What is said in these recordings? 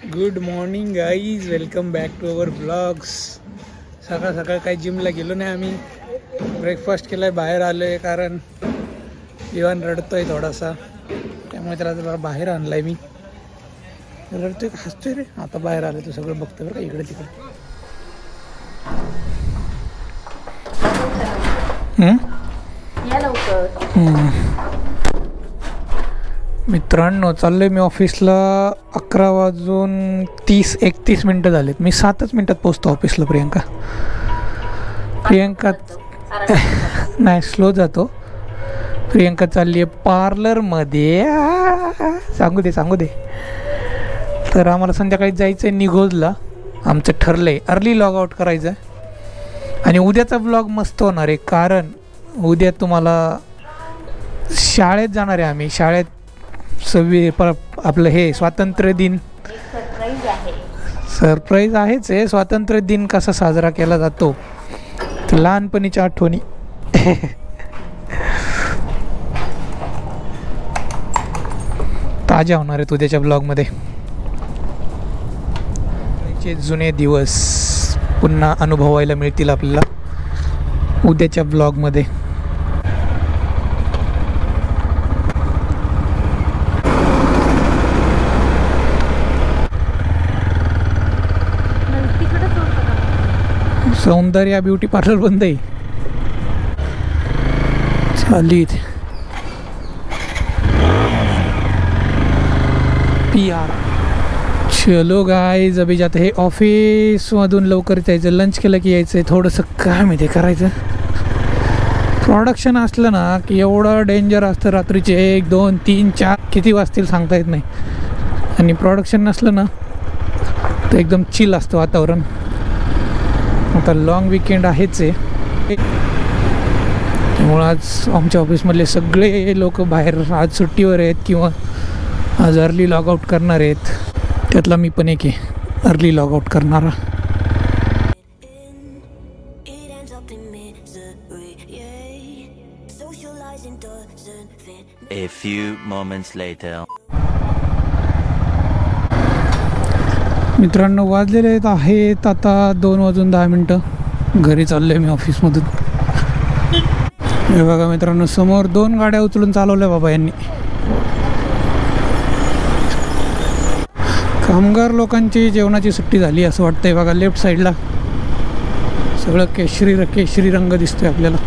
Good morning guys, welcome back to our blogs. सकाळ सकाळ काही जिमला गेलो नाही आम्ही. ब्रेकफास्ट केला आहे, बाहेर आलो आहे कारण इवान रडतो आहे थोडासा, त्यामुळे त्याला जरा बाहेर आणला आहे मी. रडतोय का हसतोय रे? आता बाहेर आलं तर सगळं बघतो बरं का, इकडे तिकडे. मित्रांनो, चाललोय मी ऑफिसला. 11:30-31 झालेत. मी 7च मिनटात पोचतो ऑफिसला. प्रियंका नाही, स्लो जातो. प्रियंका चालली आहे पार्लरमध्ये. सांगू दे. तर आम्हाला संध्याकाळी जायचं आहे निघोजला. आमचं ठरलं आहे अर्ली लॉग आउट करायचं आहे. आणि उद्याचा ब्लॉग मस्त होणार आहे, कारण उद्या तुम्हाला शाळेत जाणार आहे आम्ही. शाळेत आपलं हे स्वातंत्र्य दिन सरप्राईज आहेच आहे. स्वातंत्र्य दिन कसा साजरा केला जातो, तर लहानपणीच्या आठवणी. ताज्या होणार आहेत उद्याच्या ब्लॉगमध्ये. जुने दिवस पुन्हा अनुभवायला मिळतील आपल्याला उद्याच्या ब्लॉगमध्ये. सौंदर्य ब्युटी पार्लर बंद आहे. चालीत PR. चलो गाईज, अभी जाते हे ऑफिसमधून लवकर यायचं. लंच केलं की यायचं. थोडंसं काय माहिती करायचं. प्रोडक्शन असलं ना की एवढं डेंजर असतं. रात्रीचे 1, 2, 3, 4 किती वाजतील सांगता येत नाही. आणि प्रोडक्शन नसलं ना तर एकदम चिल असतं वातावरण. आता लॉंग विकेंड आहेच आहे, त्यामुळं आज आमच्या ऑफिसमधले सगळे लोक बाहेर आज सुट्टीवर आहेत किंवा आज अर्ली लॉग आउट करणार आहेत. त्यातला मी पण एक आहे अर्ली लॉग आउट करणारा. A few moments later. मित्रांनो, वाजलेले आहेत आता 2:10. घरी चाललो आहे मी ऑफिसमधून. हे बघा मित्रांनो, समोर 2 गाड्या उचलून चालवल्या बाबा यांनी. कामगार लोकांची जेवणाची सुट्टी झाली असं वाटतंय. बघा लेफ्ट साईडला सगळं केशरी रंग दिसतोय आपल्याला.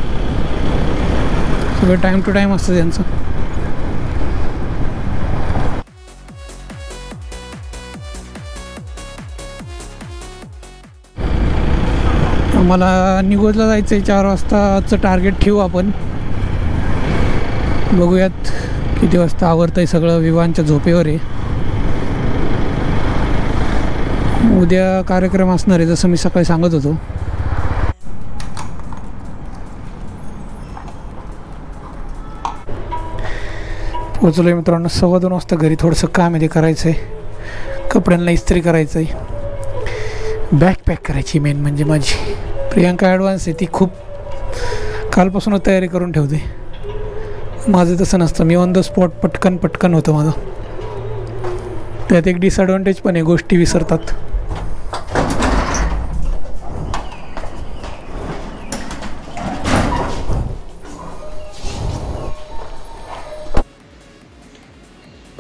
सगळं टाईम टू टाईम असतं त्यांचं. आम्हाला निघोजला जायचं आहे 4 वाजताचं टार्गेट ठेवू आपण. बघूयात किती वाजता आवरतं आहे सगळं. विवानच्या झोपेवर आहे. उद्या कार्यक्रम असणार आहे जसं मी सकाळी सांगत होतो. पोचलो आहे मित्रांनो 2:15 वाजता घरी. थोडंसं काम आहे ते करायचं आहे. कपड्यांना इस्त्री करायचं आहे. बॅग पॅक करायची मेन म्हणजे माझी. प्रियंका ॲडव्हान्स आहे, ती खूप कालपासूनच तयारी करून ठेवते. माझं तसं नसतं, मी ऑन द स्पॉट पटकन होतं माझं. त्यात एक डिसॲडव्हान्टेज पण आहे, गोष्टी विसरतात.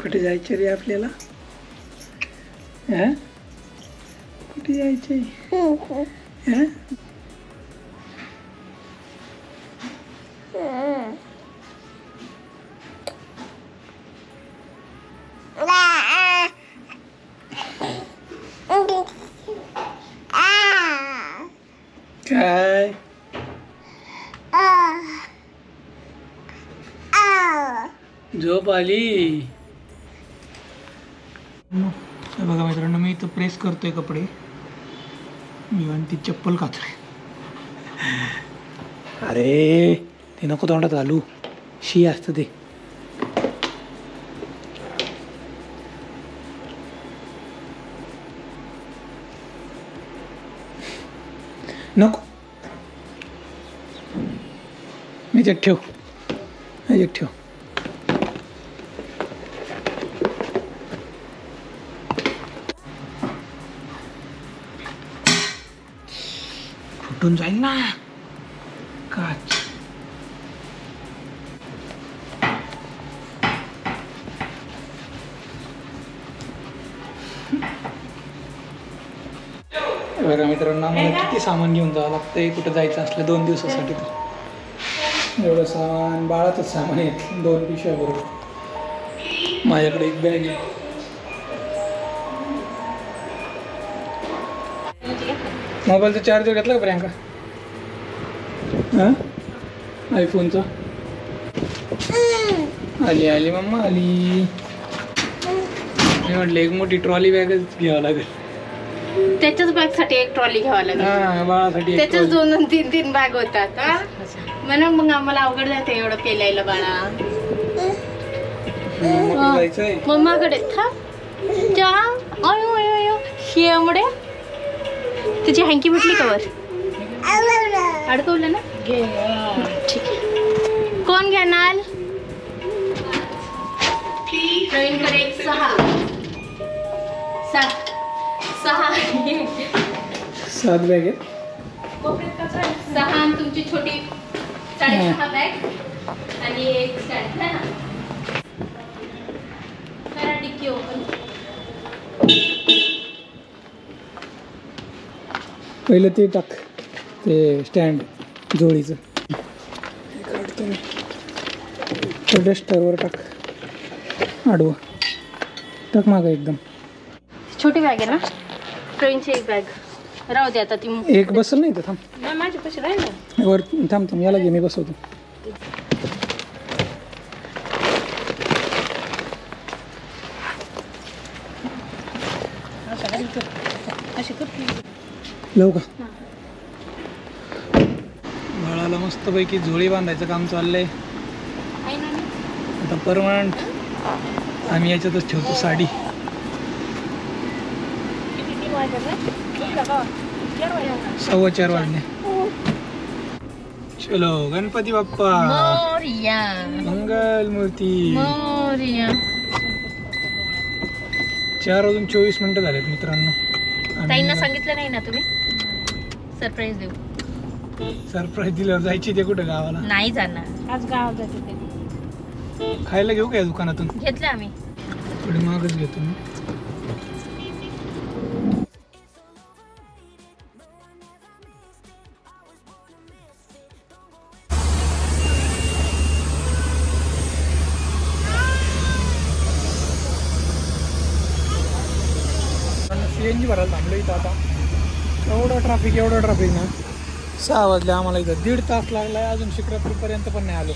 कुठे जायचं रे आपल्याला? कुठे जायचंय? काय झोप आली? बघा मित्रांनो, मी इथं प्रेस करतोय कपडे. मी आणि ती चप्पल कातोय. अरे ते नको तोंडात घालू, शी असतं ते. नको, ह्याच्यात ठेव. फुटून जाईल ना काच. बघा मित्रांनो, आम्हाला किती सामान घेऊन जावं लागतंय कुठं जायचं असलं 2 दिवसासाठी. तर एवढं सामान, बाळाचंच सामान आहे, 2 पिशव्या बरोबर. माझ्याकडे एक बॅग आहे. मोबाईलचा चार्जर घेतला का प्रियांका? हां, आयफोनचा. आली आली मम्मा आली. मी म्हटलं एक मोठी ट्रॉली बॅगच घ्यावं लागेल. त्याच्याच बॅग साठी एक ट्रॉली घ्यावा लागेल. हां, बाळासाठी त्याच्याच 2-3 बॅग होतात. म्हणून मग आम्हाला अवघड जाते एवढं पेलायला बाळा. मम्माकडे शियामुळे तुझी हँकी भेटली का वर? अडकवलं ना. ठीक आहे. कोण घेणार? प्रवीणकडे एक 7 बॅग आहेत. 6 आणि तुमची छोटी 6.5 बॅग आणि एक स्टँड आहे ना. करा डिक्की ओपन. पहिलं ते टाक, ते स्टँड जोडीचं डस्टरवर टाक, आडवं टाक मागं एकदम. छोटी बॅग आहे ना प्रवीणची एक बॅग राहू दे आता. ती एक बसल नाही तर थांब, माझी पैसे राहील ना वर. थांब याला घे, मी बसवतो. लावू का? बाळाला मस्तपैकी झोळी बांधायचं काम चाललंय आता. परमनंट आम्ही याच्यातच ठेवतो साडी. 4:15 वाजले. चलो गणपती बाप्पा मोरया, मंगल मूर्ती. मोरया. 4:24 झालेत मित्रांनो. ताईंना सांगितलं नाही ना तुम्ही? सरप्राईज देऊ. सरप्राईज दिल्यावर जायची ते कुठं गावाला? नाही जाणार, आज गावात जाते ते. खायला घेऊ काय दुकानातून? घेतलं आम्ही. थोडी मागच घेतो मी. CNG भरायला थांबलो इथं आता. एवढं ट्रॅफिक ना. 6 वाजले आम्हाला इथं. 1.5 तास लागलाय, अजून शिक्रापूरपर्यंत पण नाही आलो.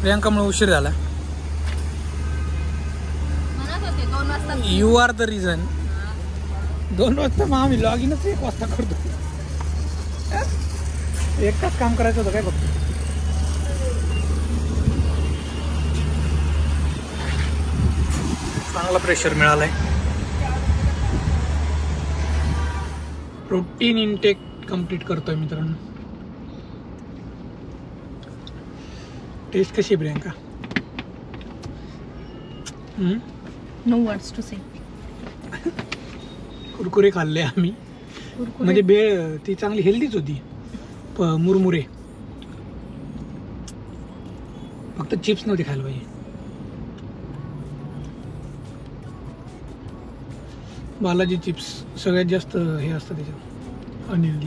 प्रियांकामुळे उशीर झाला. You R the reason. 2 वाजता मग आम्ही लॉग इनच 1 वाजता करतो. 1 तास काम करायचं होतं काय फक्त. चांगला प्रेशर मिळालाय. प्रोटीन इनटेक कंप्लीट करतोय मित्रांनो. टेस्ट कशी आहे प्रियांका? नो वर्ड्स टू से. कुरकुरे खाल्ले आम्ही. म्हणजे बेळ ती चांगली हेल्दीच होती. मुरमुरे, फक्त चिप्स नव्हते खायला पाहिजे. बालाजी चिप्स सगळ्यात जास्त हे असतं त्याच्यात, अनहेल्दी.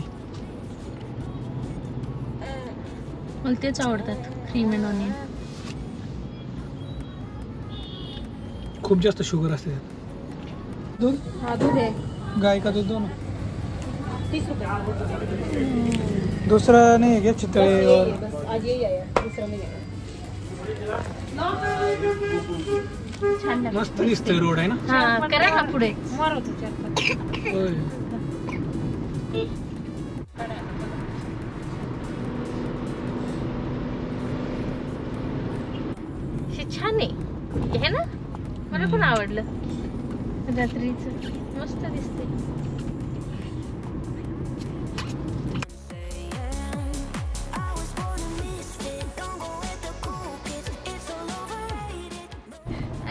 मला तेच आवडतात, क्रीम अँड ऑनियन. खूप जास्त शुगर असते त्यात. दूध? हा, दूध आहे. गाय का दूध दो ना. 30 रुपये. दुसरा नाही घे चितळे. आज यही आया, दूसरा नहीं आया. छान लागतं. मस्त दिसतोय रोड आहे ना. हा, करा ना पुढे. होय. छान आहे हे ना, मला पण आवडलं. रात्रीचं मस्त दिसते.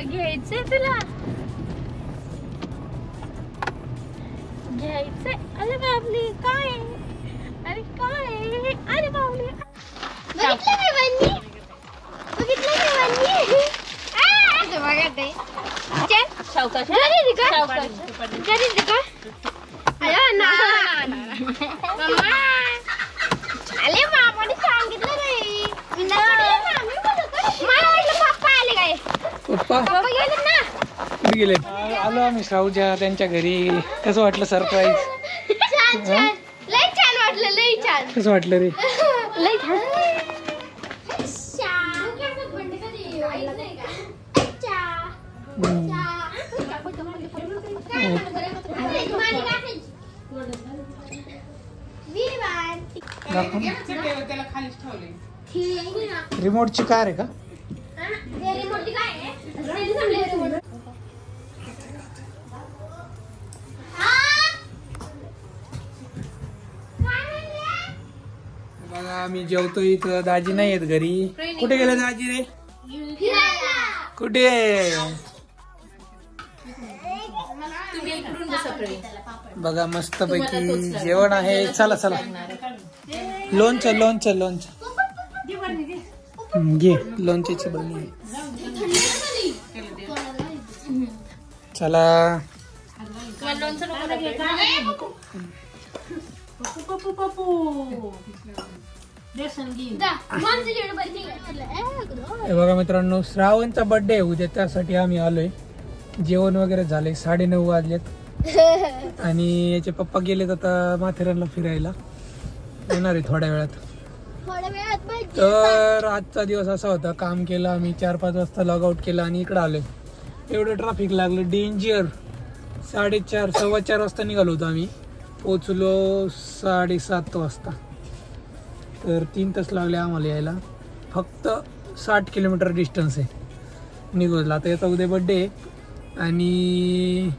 घ्यायचंय तुला? घ्यायचंय? अरे बापले काय अरे काय अरे बापले बघा ते सावकाश अरे बाबाने सांगितलं नाही मला वाटलं पप्पा आले काय पप्पा पप्पा गेले ना कुठे गेले? आलो आम्ही श्रावच्या त्यांच्या घरी. कसं वाटलं सरप्राईज? छान छान लय छान वाटलं लय छान कसं वाटलं रे? लय छान रिमोटची कार आहे का? बघा आम्ही जेवतो इथं. दाजी नाही आहेत घरी. कुठे गेले दाजी रे? कुठे? बघा मस्त पैकी जेवण आहे. चला चला लोणचं लोणचं लोणचं घे. लोणच्याची बनी चला. हे बघा मित्रांनो श्रावणचा बर्थडे आहे उद्या. त्यासाठी आम्ही आलोय. जेवण वगैरे झाले. 9:30 वाजलेत आणि याचे पप्पा गेलेत आता माथेरानला फिरायला. येणार आहे थोड्या वेळात. तर आजचा दिवस असा होता. काम केलं आम्ही. 4-5 वाजता लॉग आउट केलं आणि इकडे आलोय. एवढं ट्रॅफिक लागलं डेंजर. 4:30 4:15 वाजता निघालो होतो आम्ही. पोचलो 7:30 वाजता. तर 3 तास लागले आम्हाला यायला. फक्त 60 किलोमीटर डिस्टन्स आहे निघोजला. आता याचा उद्या बड्डे आहे आणि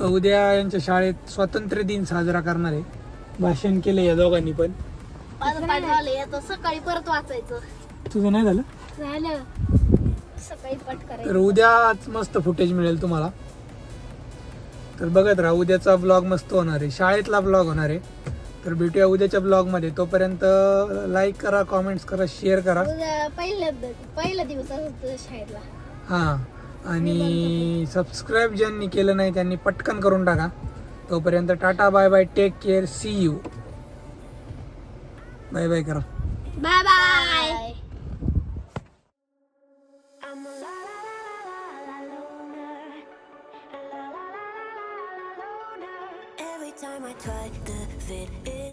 उद्या यांच्या शाळेत स्वातंत्र्य दिन साजरा करणार आहे. भाषण केलं या दोघांनी पण. सकाळी परत वाचायचं. तुझं नाही झालं? सकाळी पट करायचं. तर उद्याच मस्त फुटेज मिळेल तुम्हाला. तर बघत राहा. उद्याचा ब्लॉग मस्त होणार आहे. शाळेतला ब्लॉग होणार आहे. तर भेटूया उद्याच्या ब्लॉग मध्ये. तोपर्यंत लाईक करा, कॉमेंट्स करा, शेअर करा. पहिला दिवस शाळेतला. हां आणि सबस्क्राईब ज्यांनी केलं नाही त्यांनी पटकन करून टाका. तोपर्यंत tata bye bye. Take care. See you. Bye bye करा. Bye bye. Every time I try to fit in